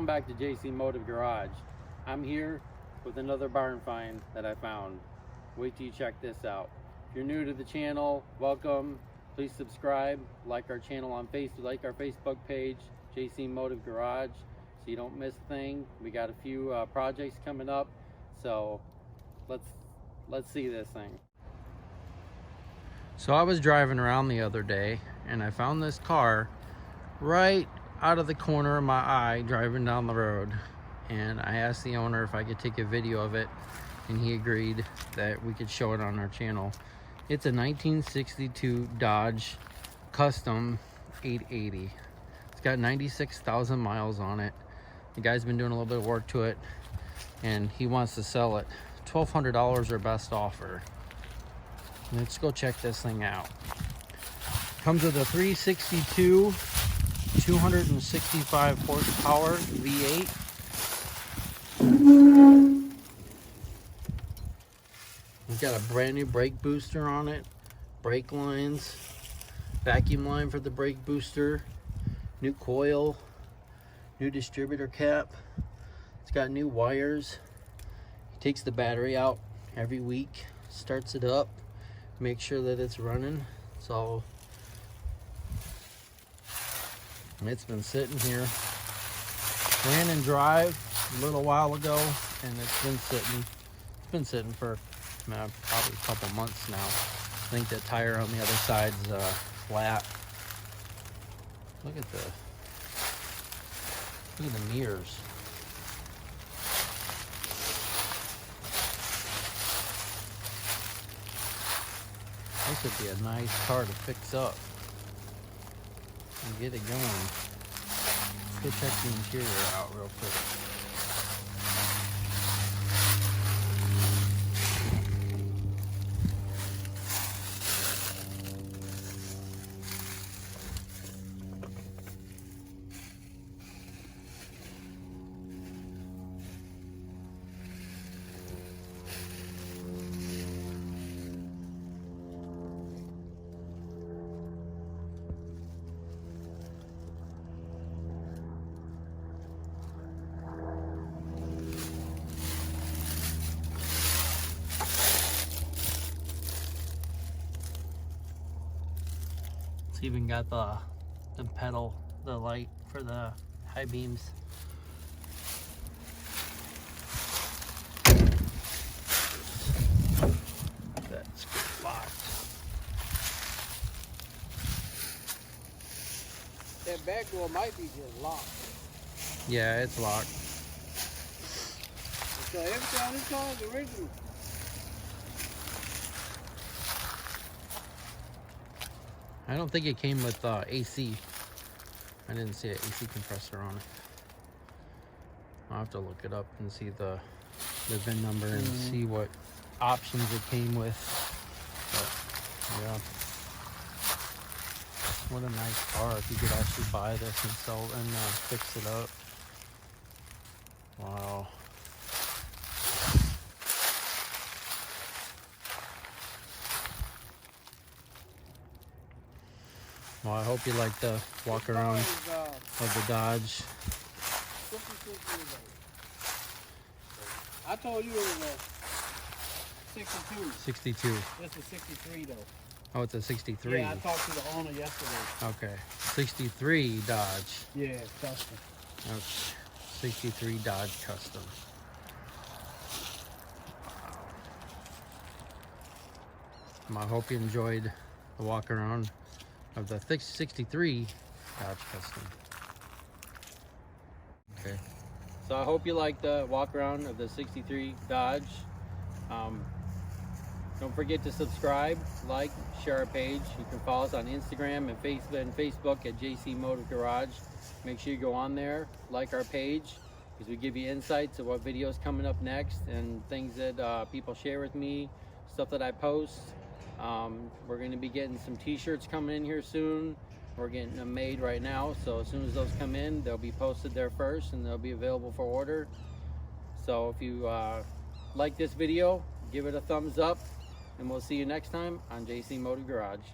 Welcome back to JC Motive Garage. I'm here with another barn find that I found. Wait till you check this out. If you're new to the channel, welcome. Please subscribe, like our channel on Facebook, like our Facebook page, JC Motive Garage, so you don't miss a thing. We got a few projects coming up, so let's see this thing. So I was driving around the other day and I found this car right out of the corner of my eye driving down the road, and I asked the owner if I could take a video of it, and he agreed that we could show it on our channel. It's a 1962 Dodge Custom 880. It's got 96,000 miles on it. The guy's been doing a little bit of work to it and he wants to sell it. $1,200 or best offer. Let's go check this thing out. Comes with a 362 265 horsepower V8. We've got a brand new brake booster on it, brake lines, vacuum line for the brake booster, new coil, new distributor cap. It's got new wires. He takes the battery out every week, starts it up, make sure that it's running. It's been sitting here. Ran and drive a little while ago, and it's been sitting for probably a couple months now. I think the tire on the other side's flat. Look at the mirrors. This would be a nice car to fix up and get it going. Let's go check the interior out real quick. It's even got the pedal, the light for the high beams. That's locked. That back door might be just locked. Yeah, it's locked. So everything on this car is original. I don't think it came with AC. I didn't see an AC compressor on it. I'll have to look it up and see the VIN number and see what options it came with. But yeah, what a nice car if you could actually buy this and sell and fix it up. Wow. Well, I hope you like the walk around of the Dodge. I told you it was a 62. 62. This is 63 though. Oh, it's a 63. Yeah, I talked to the owner yesterday. Okay. 63 Dodge. Yeah, custom. Okay. 63 Dodge Custom. I hope you enjoyed the walk around of the 63 Dodge Custom. Okay. So I hope you like the walk around of the 63 Dodge. Don't forget to subscribe, like, share our page. You can follow us on Instagram and Facebook at JC Motive Garage. Make sure you go on there, like our page, because we give you insights of what videos coming up next and things that people share with me, stuff that I post. We're going to be getting some t-shirts coming in here soon. We're getting them made right now, so as soon as those come in, they'll be posted there first and they'll be available for order. So if you like this video, give it a thumbs up, and we'll see you next time on JC Motive Garage.